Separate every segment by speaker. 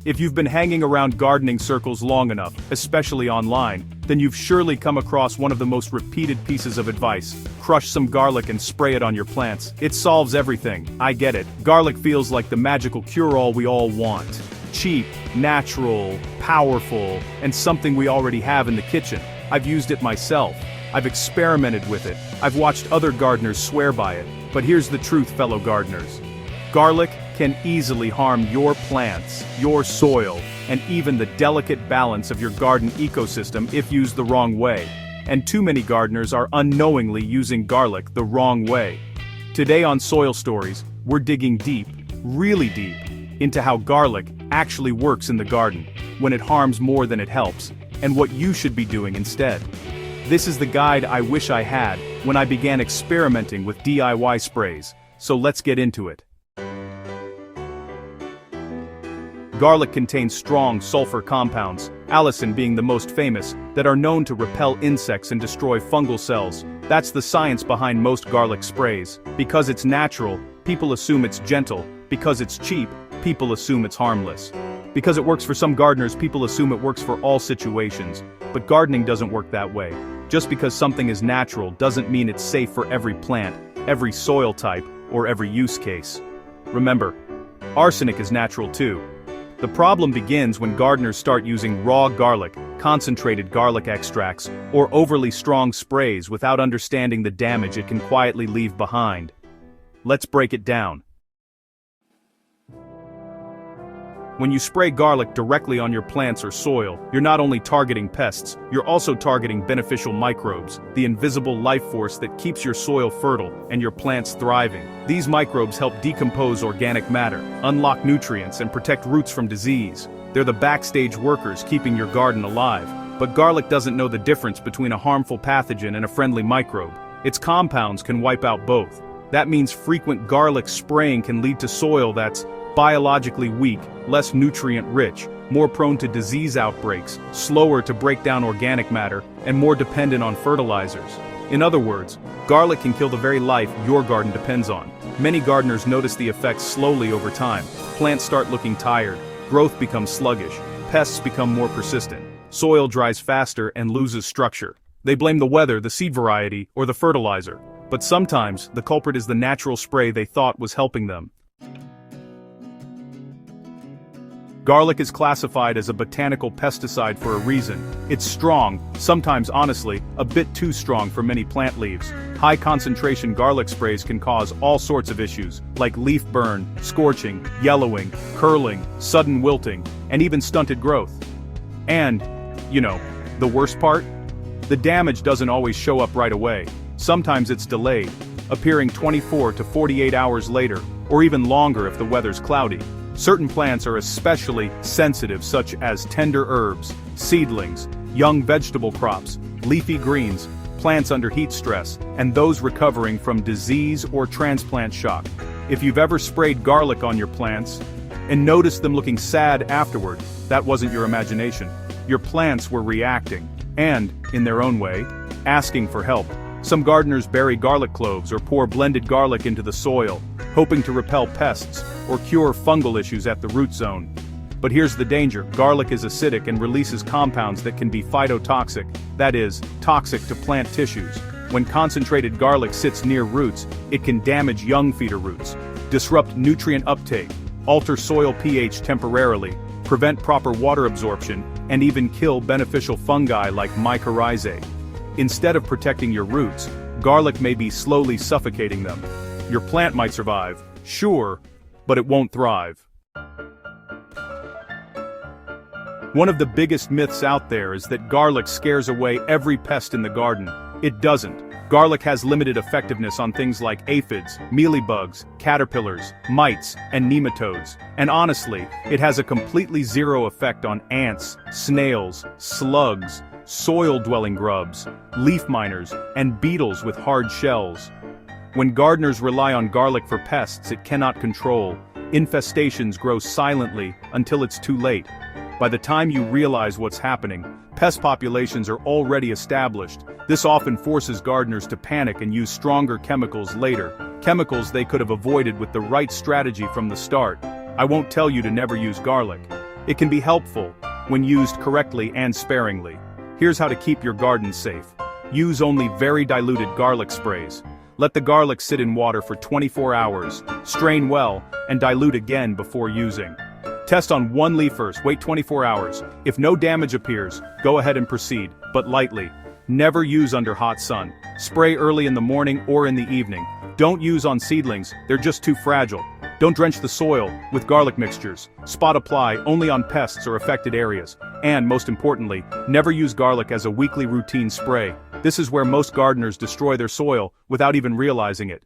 Speaker 1: If you've been hanging around gardening circles long enough, especially online, then you've surely come across one of the most repeated pieces of advice. Crush some garlic and spray it on your plants. It solves everything. I get it. Garlic feels like the magical cure-all we all want. Cheap, natural, powerful, and something we already have in the kitchen. I've used it myself. I've experimented with it. I've watched other gardeners swear by it. But here's the truth, fellow gardeners. Garlic can easily harm your plants, your soil, and even the delicate balance of your garden ecosystem if used the wrong way. And too many gardeners are unknowingly using garlic the wrong way. Today on Soil Stories, we're digging deep, really deep, into how garlic actually works in the garden, when it harms more than it helps, and what you should be doing instead. This is the guide I wish I had when I began experimenting with DIY sprays, so let's get into it. Garlic contains strong sulfur compounds, allicin being the most famous, that are known to repel insects and destroy fungal cells. That's the science behind most garlic sprays. Because it's natural, people assume it's gentle. Because it's cheap, people assume it's harmless. Because it works for some gardeners, people assume it works for all situations. But gardening doesn't work that way. Just because something is natural doesn't mean it's safe for every plant, every soil type, or every use case. Remember, arsenic is natural too. The problem begins when gardeners start using raw garlic, concentrated garlic extracts, or overly strong sprays without understanding the damage it can quietly leave behind. Let's break it down. When you spray garlic directly on your plants or soil, you're not only targeting pests, you're also targeting beneficial microbes, the invisible life force that keeps your soil fertile and your plants thriving. These microbes help decompose organic matter, unlock nutrients, and protect roots from disease. They're the backstage workers keeping your garden alive. But garlic doesn't know the difference between a harmful pathogen and a friendly microbe. Its compounds can wipe out both. That means frequent garlic spraying can lead to soil that's biologically weak, less nutrient-rich, more prone to disease outbreaks, slower to break down organic matter, and more dependent on fertilizers. In other words, garlic can kill the very life your garden depends on. Many gardeners notice the effects slowly over time. Plants start looking tired, growth becomes sluggish, pests become more persistent, soil dries faster and loses structure. They blame the weather, the seed variety, or the fertilizer. But sometimes, the culprit is the natural spray they thought was helping them. Garlic is classified as a botanical pesticide for a reason. It's strong, sometimes honestly, a bit too strong for many plant leaves. High concentration garlic sprays can cause all sorts of issues, like leaf burn, scorching, yellowing, curling, sudden wilting, and even stunted growth. And, the worst part? The damage doesn't always show up right away. Sometimes it's delayed, appearing 24 to 48 hours later, or even longer if the weather's cloudy. Certain plants are especially sensitive, such as tender herbs, seedlings, young vegetable crops, leafy greens, plants under heat stress, and those recovering from disease or transplant shock. If you've ever sprayed garlic on your plants and noticed them looking sad afterward, that wasn't your imagination. Your plants were reacting, and, in their own way, asking for help. Some gardeners bury garlic cloves or pour blended garlic into the soil, hoping to repel pests or cure fungal issues at the root zone. But here's the danger: garlic is acidic and releases compounds that can be phytotoxic, that is, toxic to plant tissues. When concentrated garlic sits near roots, it can damage young feeder roots, disrupt nutrient uptake, alter soil pH temporarily, prevent proper water absorption, and even kill beneficial fungi like mycorrhizae. Instead of protecting your roots, garlic may be slowly suffocating them. Your plant might survive, sure, but it won't thrive. One of the biggest myths out there is that garlic scares away every pest in the garden. It doesn't. Garlic has limited effectiveness on things like aphids, mealybugs, caterpillars, mites, and nematodes. And honestly, it has a completely zero effect on ants, snails, slugs, soil-dwelling grubs, leaf miners, and beetles with hard shells. When gardeners rely on garlic for pests it cannot control, infestations grow silently until it's too late. By the time you realize what's happening, pest populations are already established. This often forces gardeners to panic and use stronger chemicals later, chemicals they could have avoided with the right strategy from the start. I won't tell you to never use garlic. It can be helpful when used correctly and sparingly. Here's how to keep your garden safe. Use only very diluted garlic sprays. Let the garlic sit in water for 24 hours, strain well, and dilute again before using. Test on one leaf first, wait 24 hours. If no damage appears, go ahead and proceed, but lightly. Never use under hot sun. Spray early in the morning or in the evening. Don't use on seedlings, they're just too fragile. Don't drench the soil with garlic mixtures. Spot apply only on pests or affected areas. And most importantly, never use garlic as a weekly routine spray. This is where most gardeners destroy their soil without even realizing it.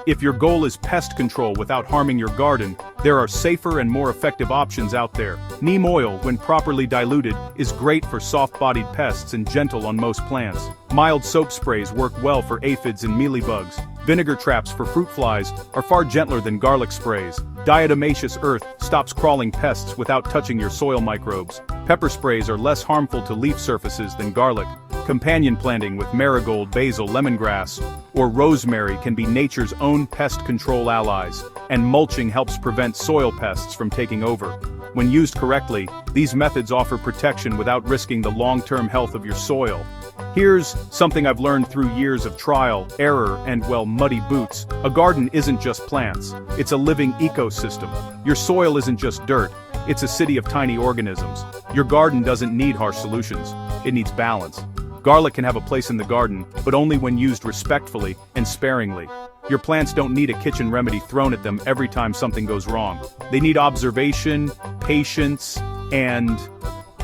Speaker 1: If your goal is pest control without harming your garden, there are safer and more effective options out there. Neem oil, when properly diluted, is great for soft-bodied pests and gentle on most plants. Mild soap sprays work well for aphids and mealybugs. Vinegar traps for fruit flies are far gentler than garlic sprays. Diatomaceous earth stops crawling pests without touching your soil microbes. Pepper sprays are less harmful to leaf surfaces than garlic. Companion planting with marigold, basil, lemongrass, or rosemary can be nature's own pest control allies, and mulching helps prevent soil pests from taking over. When used correctly, these methods offer protection without risking the long-term health of your soil. Here's something I've learned through years of trial, error, and muddy boots. A garden isn't just plants, it's a living ecosystem. Your soil isn't just dirt, it's a city of tiny organisms. Your garden doesn't need harsh solutions, it needs balance. Garlic can have a place in the garden, but only when used respectfully and sparingly. Your plants don't need a kitchen remedy thrown at them every time something goes wrong. They need observation, patience, and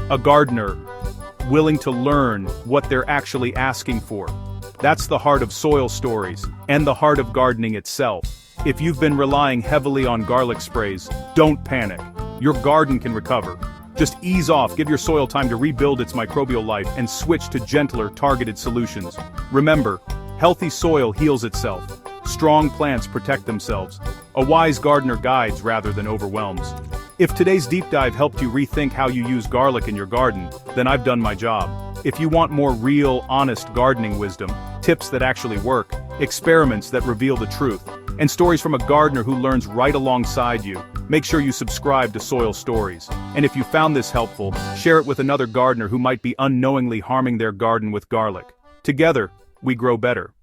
Speaker 1: a gardener willing to learn what they're actually asking for. That's the heart of soil stories, and the heart of gardening itself. If you've been relying heavily on garlic sprays, don't panic. Your garden can recover. Just ease off, give your soil time to rebuild its microbial life, and switch to gentler, targeted solutions. Remember, healthy soil heals itself. Strong plants protect themselves. A wise gardener guides rather than overwhelms. If today's deep dive helped you rethink how you use garlic in your garden, then I've done my job. If you want more real, honest gardening wisdom, tips that actually work, experiments that reveal the truth, and stories from a gardener who learns right alongside you, make sure you subscribe to Soil Stories. And if you found this helpful, share it with another gardener who might be unknowingly harming their garden with garlic. Together, we grow better.